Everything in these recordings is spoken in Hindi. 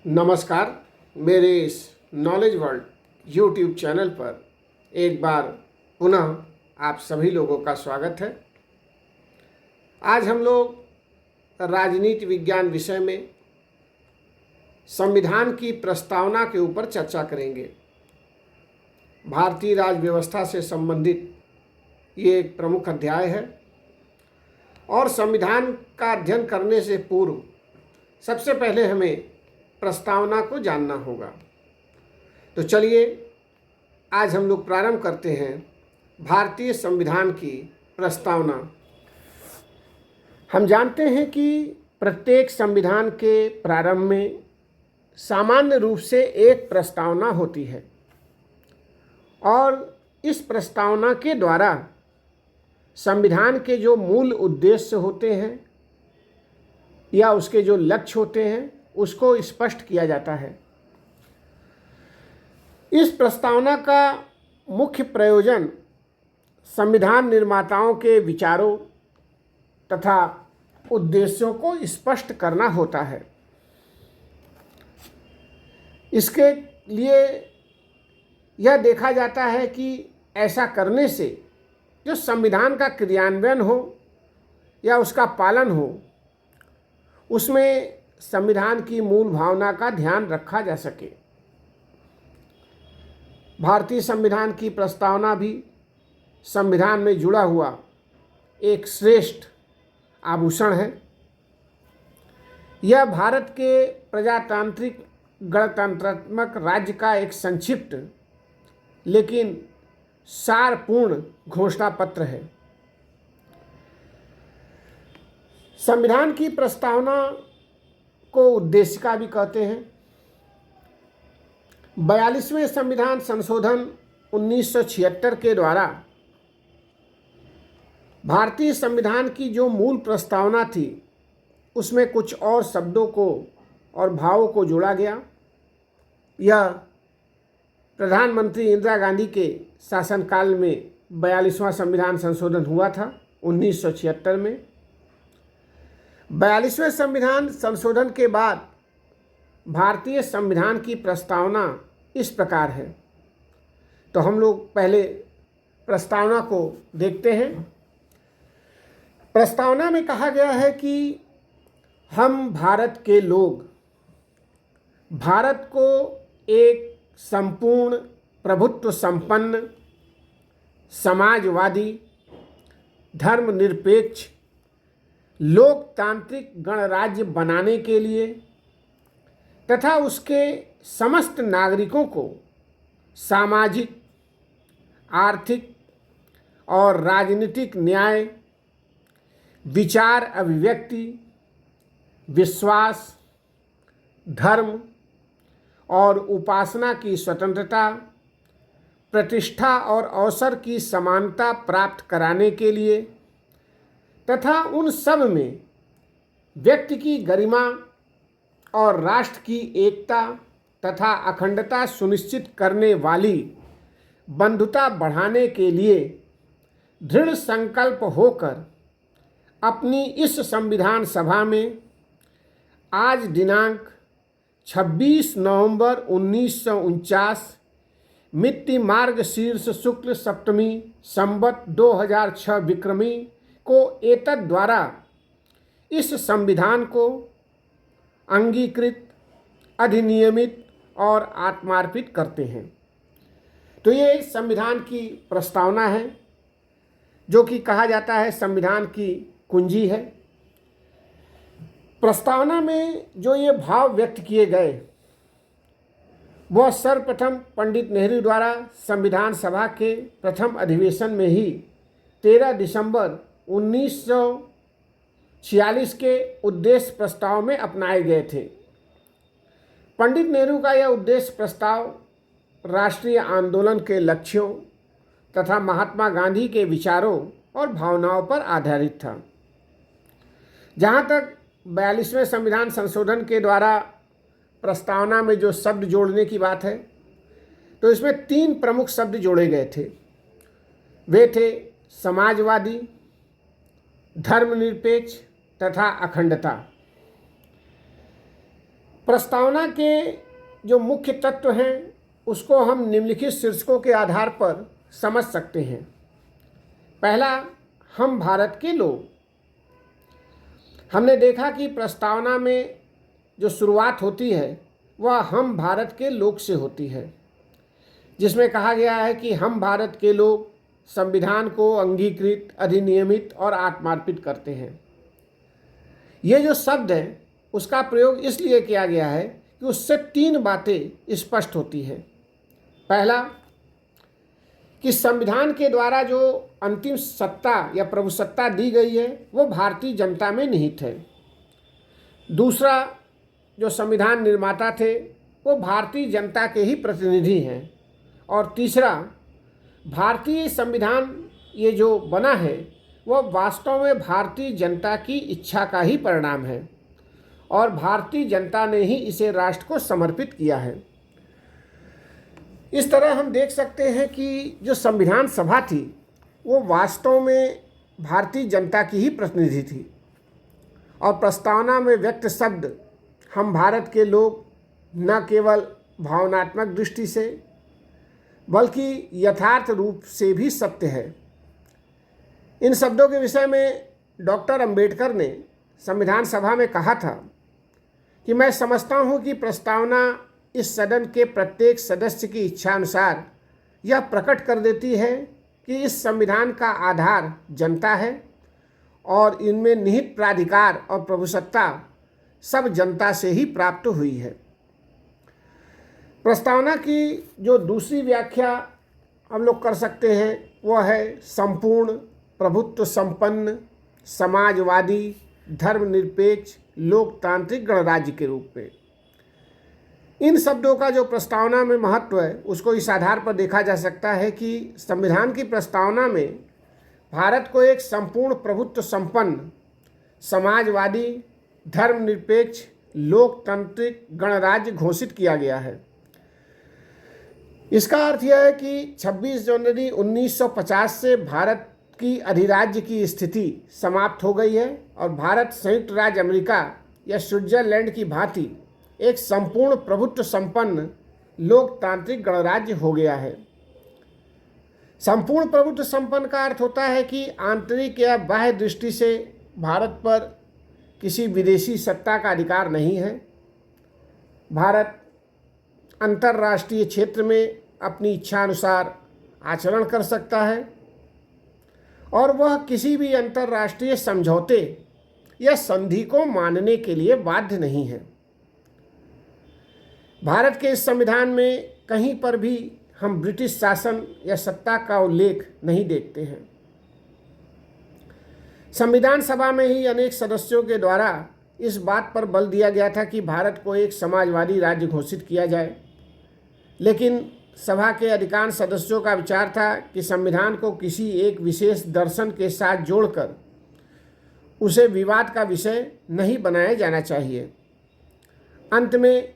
नमस्कार। मेरे इस नॉलेज वर्ल्ड यूट्यूब चैनल पर एक बार पुनः आप सभी लोगों का स्वागत है। आज हम लोग राजनीति विज्ञान विषय में संविधान की प्रस्तावना के ऊपर चर्चा करेंगे। भारतीय राज्य व्यवस्था से संबंधित ये एक प्रमुख अध्याय है और संविधान का अध्ययन करने से पूर्व सबसे पहले हमें प्रस्तावना को जानना होगा। तो चलिए आज हम लोग प्रारंभ करते हैं भारतीय संविधान की प्रस्तावना। हम जानते हैं कि प्रत्येक संविधान के प्रारंभ में सामान्य रूप से एक प्रस्तावना होती है और इस प्रस्तावना के द्वारा संविधान के जो मूल उद्देश्य होते हैं या उसके जो लक्ष्य होते हैं उसको स्पष्ट किया जाता है। इस प्रस्तावना का मुख्य प्रयोजन संविधान निर्माताओं के विचारों तथा उद्देश्यों को स्पष्ट करना होता है। इसके लिए यह देखा जाता है कि ऐसा करने से जो संविधान का क्रियान्वयन हो या उसका पालन हो उसमें संविधान की मूल भावना का ध्यान रखा जा सके। भारतीय संविधान की प्रस्तावना भी संविधान में जुड़ा हुआ एक श्रेष्ठ आभूषण है। यह भारत के प्रजातांत्रिक गणतंत्रात्मक राज्य का एक संक्षिप्त लेकिन सारपूर्ण घोषणा पत्र है। संविधान की प्रस्तावना को उद्देशिका भी कहते हैं। 42वें संविधान संशोधन 1976 के द्वारा भारतीय संविधान की जो मूल प्रस्तावना थी उसमें कुछ और शब्दों को और भावों को जोड़ा गया। यह प्रधानमंत्री इंदिरा गांधी के शासनकाल में 42वां संविधान संशोधन हुआ था 1976 में। 42वें संविधान संशोधन के बाद भारतीय संविधान की प्रस्तावना इस प्रकार है। तो हम लोग पहले प्रस्तावना को देखते हैं। प्रस्तावना में कहा गया है कि हम भारत के लोग भारत को एक संपूर्ण प्रभुत्व संपन्न समाजवादी धर्मनिरपेक्ष लोकतांत्रिक गणराज्य बनाने के लिए तथा उसके समस्त नागरिकों को सामाजिक, आर्थिक और राजनीतिक न्याय, विचार अभिव्यक्ति, विश्वास, धर्म और उपासना की स्वतंत्रता, प्रतिष्ठा और अवसर की समानता प्राप्त कराने के लिए तथा उन सब में व्यक्ति की गरिमा और राष्ट्र की एकता तथा अखंडता सुनिश्चित करने वाली बंधुता बढ़ाने के लिए दृढ़ संकल्प होकर अपनी इस संविधान सभा में आज दिनांक 26 नवंबर 1949 मिति मार्गशीर्ष शुक्ल सप्तमी संवत 2006 विक्रमी को एतद द्वारा इस संविधान को अंगीकृत, अधिनियमित और आत्मार्पित करते हैं। तो ये संविधान की प्रस्तावना है जो कि कहा जाता है संविधान की कुंजी है। प्रस्तावना में जो ये भाव व्यक्त किए गए वह सर्वप्रथम पंडित नेहरू द्वारा संविधान सभा के प्रथम अधिवेशन में ही 13 दिसंबर 1946 के उद्देश्य प्रस्ताव में अपनाए गए थे। पंडित नेहरू का यह उद्देश्य प्रस्ताव राष्ट्रीय आंदोलन के लक्ष्यों तथा महात्मा गांधी के विचारों और भावनाओं पर आधारित था। जहाँ तक 42वें संविधान संशोधन के द्वारा प्रस्तावना में जो शब्द जोड़ने की बात है तो इसमें 3 प्रमुख शब्द जोड़े गए थे। वे थे समाजवादी, धर्मनिरपेक्ष तथा अखंडता। प्रस्तावना के जो मुख्य तत्व हैं उसको हम निम्नलिखित शीर्षकों के आधार पर समझ सकते हैं। पहला, हम भारत के लोग। हमने देखा कि प्रस्तावना में जो शुरुआत होती है वह हम भारत के लोग से होती है, जिसमें कहा गया है कि हम भारत के लोग संविधान को अंगीकृत, अधिनियमित और आत्मार्पित करते हैं। ये जो शब्द है उसका प्रयोग इसलिए किया गया है कि उससे तीन बातें स्पष्ट होती हैं। पहला, कि संविधान के द्वारा जो अंतिम सत्ता या प्रभुसत्ता दी गई है वो भारतीय जनता में निहित है। दूसरा, जो संविधान निर्माता थे वो भारतीय जनता के ही प्रतिनिधि हैं। और तीसरा, भारतीय संविधान ये जो बना है वह वास्तव में भारतीय जनता की इच्छा का ही परिणाम है और भारतीय जनता ने ही इसे राष्ट्र को समर्पित किया है। इस तरह हम देख सकते हैं कि जो संविधान सभा थी वो वास्तव में भारतीय जनता की ही प्रतिनिधि थी और प्रस्तावना में व्यक्त शब्द हम भारत के लोग न केवल भावनात्मक दृष्टि से बल्कि यथार्थ रूप से भी सत्य है। इन शब्दों के विषय में डॉक्टर अंबेडकर ने संविधान सभा में कहा था कि मैं समझता हूं कि प्रस्तावना इस सदन के प्रत्येक सदस्य की इच्छा अनुसार यह प्रकट कर देती है कि इस संविधान का आधार जनता है और इनमें निहित प्राधिकार और प्रभुसत्ता सब जनता से ही प्राप्त हुई है। प्रस्तावना की जो दूसरी व्याख्या हम लोग कर सकते हैं वह है संपूर्ण प्रभुत्व संपन्न समाजवादी धर्मनिरपेक्ष लोकतांत्रिक गणराज्य के रूप में। इन शब्दों का जो प्रस्तावना में महत्व है उसको इस आधार पर देखा जा सकता है कि संविधान की प्रस्तावना में भारत को एक संपूर्ण प्रभुत्व संपन्न समाजवादी धर्मनिरपेक्ष लोकतांत्रिक गणराज्य घोषित किया गया है। इसका अर्थ यह है कि 26 जनवरी 1950 से भारत की अधिराज्य की स्थिति समाप्त हो गई है और भारत संयुक्त राज्य अमेरिका या स्विट्जरलैंड की भांति एक संपूर्ण प्रभुत्व संपन्न लोकतांत्रिक गणराज्य हो गया है। संपूर्ण प्रभुत्व संपन्न का अर्थ होता है कि आंतरिक या बाह्य दृष्टि से भारत पर किसी विदेशी सत्ता का अधिकार नहीं है। भारत अंतर्राष्ट्रीय क्षेत्र में अपनी इच्छा अनुसार आचरण कर सकता है और वह किसी भी अंतर्राष्ट्रीय समझौते या संधि को मानने के लिए बाध्य नहीं है। भारत के इस संविधान में कहीं पर भी हम ब्रिटिश शासन या सत्ता का उल्लेख नहीं देखते हैं। संविधान सभा में ही अनेक सदस्यों के द्वारा इस बात पर बल दिया गया था कि भारत को एक समाजवादी राज्य घोषित किया जाए, लेकिन सभा के अधिकांश सदस्यों का विचार था कि संविधान को किसी एक विशेष दर्शन के साथ जोड़कर उसे विवाद का विषय नहीं बनाया जाना चाहिए। अंत में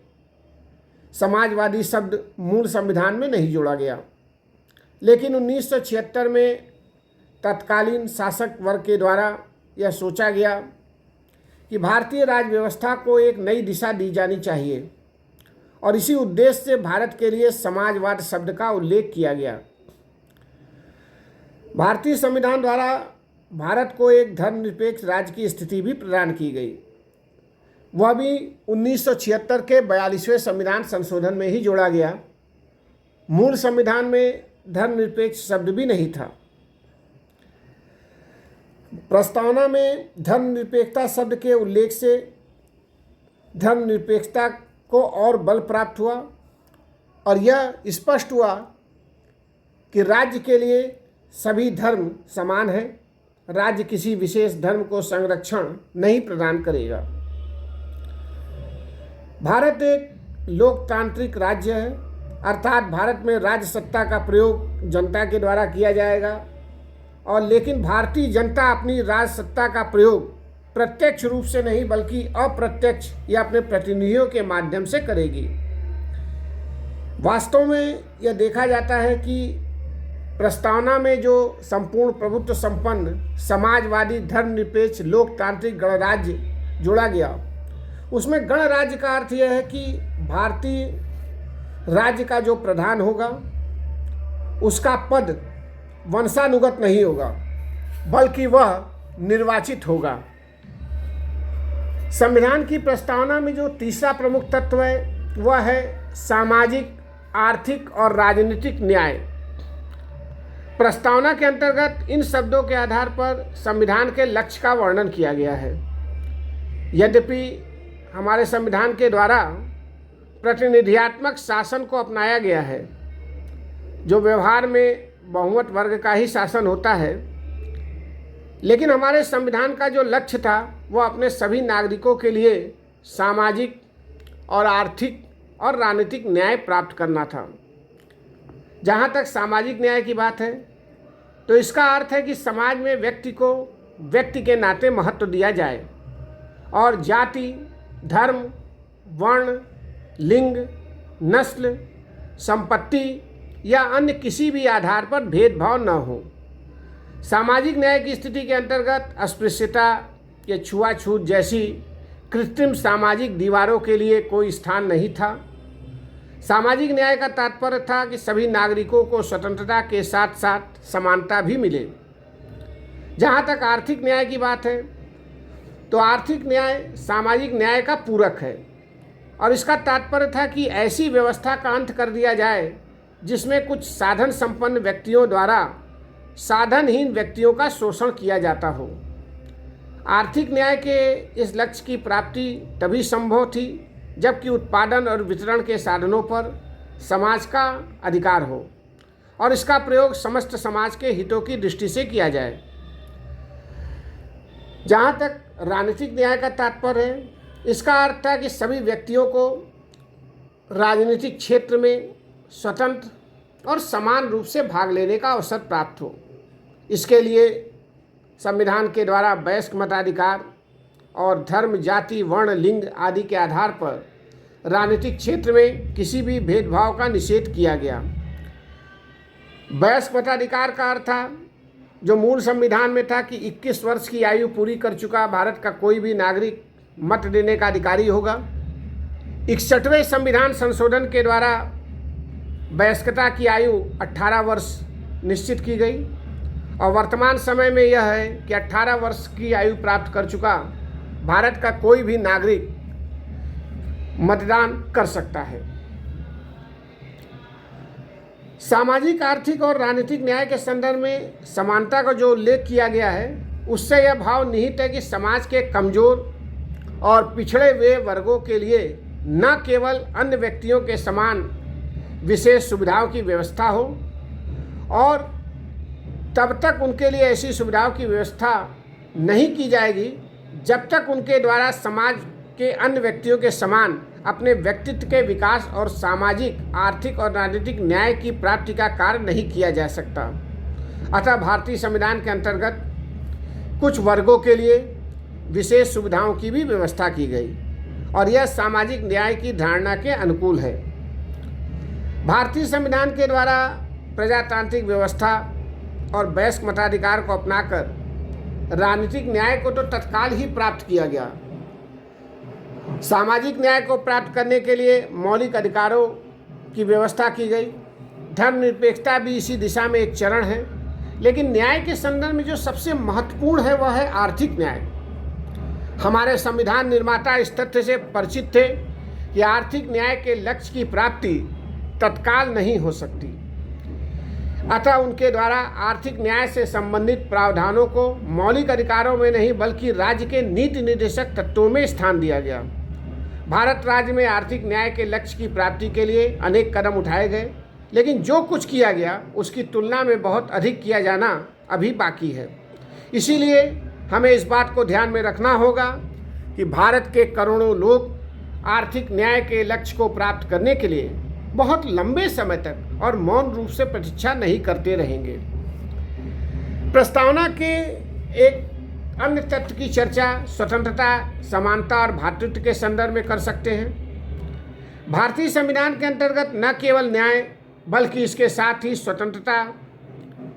समाजवादी शब्द मूल संविधान में नहीं जोड़ा गया, लेकिन 1976 में तत्कालीन शासक वर्ग के द्वारा यह सोचा गया कि भारतीय राज्य व्यवस्था को एक नई दिशा दी जानी चाहिए और इसी उद्देश्य से भारत के लिए समाजवाद शब्द का उल्लेख किया गया। भारतीय संविधान द्वारा भारत को एक धर्मनिरपेक्ष राज्य की स्थिति भी प्रदान की गई, वह भी 1976 के 42वें संविधान संशोधन में ही जोड़ा गया। मूल संविधान में धर्मनिरपेक्ष शब्द भी नहीं था। प्रस्तावना में धर्मनिरपेक्षता शब्द के उल्लेख से धर्मनिरपेक्षता को और बल प्राप्त हुआ और यह स्पष्ट हुआ कि राज्य के लिए सभी धर्म समान हैं। राज्य किसी विशेष धर्म को संरक्षण नहीं प्रदान करेगा। भारत एक लोकतांत्रिक राज्य है, अर्थात भारत में राज्य सत्ता का प्रयोग जनता के द्वारा किया जाएगा और लेकिन भारतीय जनता अपनी राज सत्ता का प्रयोग प्रत्यक्ष रूप से नहीं बल्कि अप्रत्यक्ष या अपने प्रतिनिधियों के माध्यम से करेगी। वास्तव में यह देखा जाता है कि प्रस्तावना में जो संपूर्ण प्रभुत्व संपन्न समाजवादी धर्मनिरपेक्ष लोकतांत्रिक गणराज्य जोड़ा गया उसमें गणराज्य का अर्थ यह है कि भारतीय राज्य का जो प्रधान होगा उसका पद वंशानुगत नहीं होगा, बल्कि वह निर्वाचित होगा। संविधान की प्रस्तावना में जो तीसरा प्रमुख तत्व है वह है सामाजिक, आर्थिक और राजनीतिक न्याय। प्रस्तावना के अंतर्गत इन शब्दों के आधार पर संविधान के लक्ष्य का वर्णन किया गया है। यद्यपि हमारे संविधान के द्वारा प्रतिनिधियात्मक शासन को अपनाया गया है, जो व्यवहार में बहुमत वर्ग का ही शासन होता है, लेकिन हमारे संविधान का जो लक्ष्य था वह अपने सभी नागरिकों के लिए सामाजिक और आर्थिक और राजनीतिक न्याय प्राप्त करना था। जहाँ तक सामाजिक न्याय की बात है तो इसका अर्थ है कि समाज में व्यक्ति को व्यक्ति के नाते महत्व दिया जाए और जाति, धर्म, वर्ण, लिंग, नस्ल, संपत्ति या अन्य किसी भी आधार पर भेदभाव न हो। सामाजिक न्याय की स्थिति के अंतर्गत अस्पृश्यता या छुआछूत जैसी कृत्रिम सामाजिक दीवारों के लिए कोई स्थान नहीं था। सामाजिक न्याय का तात्पर्य था कि सभी नागरिकों को स्वतंत्रता के साथ साथ समानता भी मिले। जहाँ तक आर्थिक न्याय की बात है तो आर्थिक न्याय सामाजिक न्याय का पूरक है और इसका तात्पर्य था कि ऐसी व्यवस्था का अंत कर दिया जाए जिसमें कुछ साधन संपन्न व्यक्तियों द्वारा साधनहीन व्यक्तियों का शोषण किया जाता हो। आर्थिक न्याय के इस लक्ष्य की प्राप्ति तभी संभव थी जबकि उत्पादन और वितरण के साधनों पर समाज का अधिकार हो और इसका प्रयोग समस्त समाज के हितों की दृष्टि से किया जाए। जहाँ तक राजनीतिक न्याय का तात्पर्य है, इसका अर्थ था कि सभी व्यक्तियों को राजनीतिक क्षेत्र में स्वतंत्र और समान रूप से भाग लेने का अवसर प्राप्त हो। इसके लिए संविधान के द्वारा वयस्क मताधिकार और धर्म, जाति, वर्ण, लिंग आदि के आधार पर राजनीतिक क्षेत्र में किसी भी भेदभाव का निषेध किया गया। वयस्क मताधिकार का अर्थ था जो मूल संविधान में था कि 21 वर्ष की आयु पूरी कर चुका भारत का कोई भी नागरिक मत देने का अधिकारी होगा। 61वें संविधान संशोधन के द्वारा वयस्कता की आयु 18 वर्ष निश्चित की गई और वर्तमान समय में यह है कि 18 वर्ष की आयु प्राप्त कर चुका भारत का कोई भी नागरिक मतदान कर सकता है। सामाजिक, आर्थिक और राजनीतिक न्याय के संदर्भ में समानता का जो उल्लेख किया गया है उससे यह भाव निहित है कि समाज के कमजोर और पिछड़े हुए वर्गों के लिए न केवल अन्य व्यक्तियों के समान विशेष सुविधाओं की व्यवस्था हो और तब तक उनके लिए ऐसी सुविधाओं की व्यवस्था नहीं की जाएगी जब तक उनके द्वारा समाज के अन्य व्यक्तियों के समान अपने व्यक्तित्व के विकास और सामाजिक, आर्थिक और राजनीतिक न्याय की प्राप्ति का कार्य नहीं किया जा सकता। अतः भारतीय संविधान के अंतर्गत कुछ वर्गों के लिए विशेष सुविधाओं की भी व्यवस्था की गई और यह सामाजिक न्याय की धारणा के अनुकूल है। भारतीय संविधान के द्वारा प्रजातांत्रिक व्यवस्था और वयस्क मताधिकार को अपनाकर राजनीतिक न्याय को तो तत्काल ही प्राप्त किया गया। सामाजिक न्याय को प्राप्त करने के लिए मौलिक अधिकारों की व्यवस्था की गई। धर्मनिरपेक्षता भी इसी दिशा में एक चरण है, लेकिन न्याय के संदर्भ में जो सबसे महत्वपूर्ण है वह है आर्थिक न्याय। हमारे संविधान निर्माता इस तथ्य से परिचित थे कि आर्थिक न्याय के लक्ष्य की प्राप्ति तत्काल नहीं हो सकती। अतः उनके द्वारा आर्थिक न्याय से संबंधित प्रावधानों को मौलिक अधिकारों में नहीं बल्कि राज्य के नीति निर्देशक तत्वों में स्थान दिया गया। भारत राज्य में आर्थिक न्याय के लक्ष्य की प्राप्ति के लिए अनेक कदम उठाए गए, लेकिन जो कुछ किया गया उसकी तुलना में बहुत अधिक किया जाना अभी बाकी है। इसीलिए हमें इस बात को ध्यान में रखना होगा कि भारत के करोड़ों लोग आर्थिक न्याय के लक्ष्य को प्राप्त करने के लिए बहुत लंबे समय तक और मौन रूप से प्रतीक्षा नहीं करते रहेंगे। प्रस्तावना के एक अन्य तत्व की चर्चा स्वतंत्रता, समानता और भ्रातृत्व के संदर्भ में कर सकते हैं। भारतीय संविधान के अंतर्गत न केवल न्याय बल्कि इसके साथ ही स्वतंत्रता,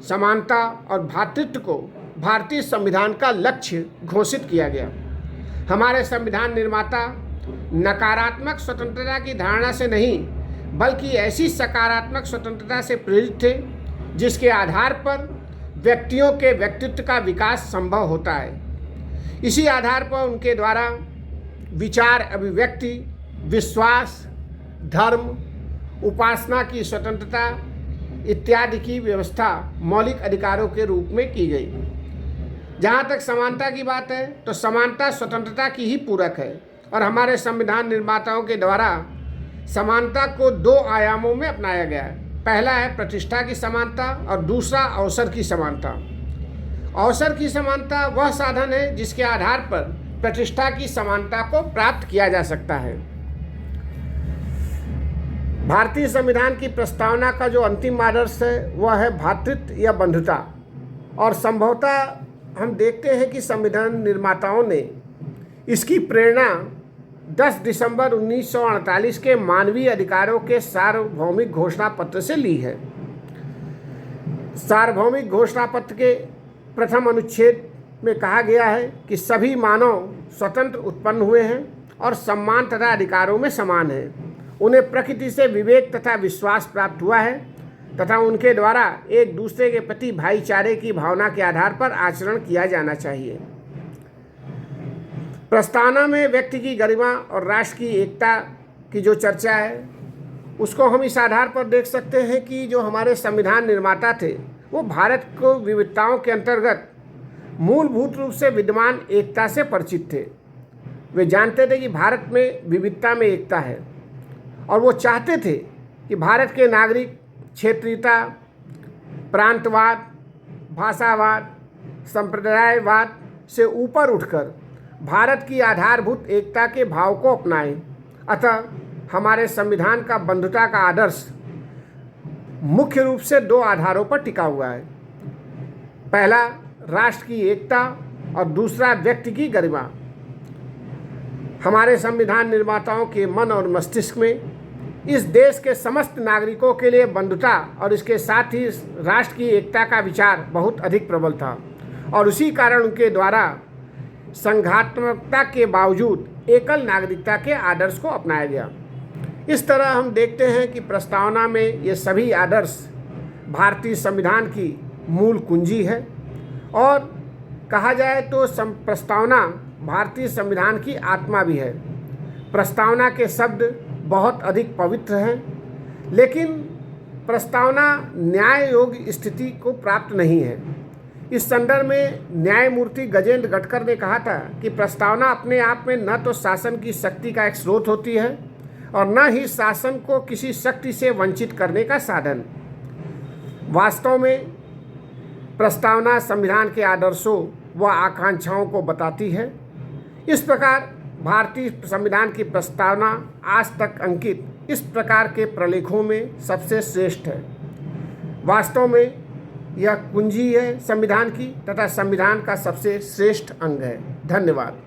समानता और भ्रातृत्व को भारतीय संविधान का लक्ष्य घोषित किया गया। हमारे संविधान निर्माता नकारात्मक स्वतंत्रता की धारणा से नहीं, बल्कि ऐसी सकारात्मक स्वतंत्रता से प्रेरित थे जिसके आधार पर व्यक्तियों के व्यक्तित्व का विकास संभव होता है। इसी आधार पर उनके द्वारा विचार अभिव्यक्ति, विश्वास, धर्म, उपासना की स्वतंत्रता इत्यादि की व्यवस्था मौलिक अधिकारों के रूप में की गई। जहाँ तक समानता की बात है तो समानता स्वतंत्रता की ही पूरक है और हमारे संविधान निर्माताओं के द्वारा समानता को दो आयामों में अपनाया गया है। पहला है प्रतिष्ठा की समानता और दूसरा अवसर की समानता। अवसर की समानता वह साधन है जिसके आधार पर प्रतिष्ठा की समानता को प्राप्त किया जा सकता है। भारतीय संविधान की प्रस्तावना का जो अंतिम आदर्श है वह है भ्रातृत्व या बंधुता, और संभवतः हम देखते हैं कि संविधान निर्माताओं ने इसकी प्रेरणा 10 दिसंबर 1948 के मानवीय अधिकारों के सार्वभौमिक घोषणा पत्र से ली है। सार्वभौमिक घोषणा पत्र के प्रथम अनुच्छेद में कहा गया है कि सभी मानव स्वतंत्र उत्पन्न हुए हैं और सम्मान तथा अधिकारों में समान हैं। उन्हें प्रकृति से विवेक तथा विश्वास प्राप्त हुआ है तथा उनके द्वारा एक दूसरे के प्रति भाईचारे की भावना के आधार पर आचरण किया जाना चाहिए। प्रस्तावना में व्यक्ति की गरिमा और राष्ट्र की एकता की जो चर्चा है उसको हम इस आधार पर देख सकते हैं कि जो हमारे संविधान निर्माता थे वो भारत को विविधताओं के अंतर्गत मूलभूत रूप से विद्यमान एकता से परिचित थे। वे जानते थे कि भारत में विविधता में एकता है और वो चाहते थे कि भारत के नागरिक क्षेत्रीयता, प्रांतवाद, भाषावाद, संप्रदायवाद से ऊपर उठकर भारत की आधारभूत एकता के भाव को अपनाएं। अतः हमारे संविधान का बंधुता का आदर्श मुख्य रूप से दो आधारों पर टिका हुआ है। पहला राष्ट्र की एकता और दूसरा व्यक्ति की गरिमा। हमारे संविधान निर्माताओं के मन और मस्तिष्क में इस देश के समस्त नागरिकों के लिए बंधुता और इसके साथ ही राष्ट्र की एकता का विचार बहुत अधिक प्रबल था और उसी कारण उनके द्वारा संघात्मकता के बावजूद एकल नागरिकता के आदर्श को अपनाया गया। इस तरह हम देखते हैं कि प्रस्तावना में ये सभी आदर्श भारतीय संविधान की मूल कुंजी है और कहा जाए तो प्रस्तावना भारतीय संविधान की आत्मा भी है। प्रस्तावना के शब्द बहुत अधिक पवित्र हैं, लेकिन प्रस्तावना न्याय योग्य स्थिति को प्राप्त नहीं है। इस संदर्भ में न्यायमूर्ति गजेंद्र गटकर ने कहा था कि प्रस्तावना अपने आप में न तो शासन की शक्ति का एक स्रोत होती है और न ही शासन को किसी शक्ति से वंचित करने का साधन। वास्तव में प्रस्तावना संविधान के आदर्शों व आकांक्षाओं को बताती है। इस प्रकार भारतीय संविधान की प्रस्तावना आज तक अंकित इस प्रकार के प्रलेखों में सबसे श्रेष्ठ है। वास्तव में यह कुंजी है संविधान की तथा संविधान का सबसे श्रेष्ठ अंग है। धन्यवाद।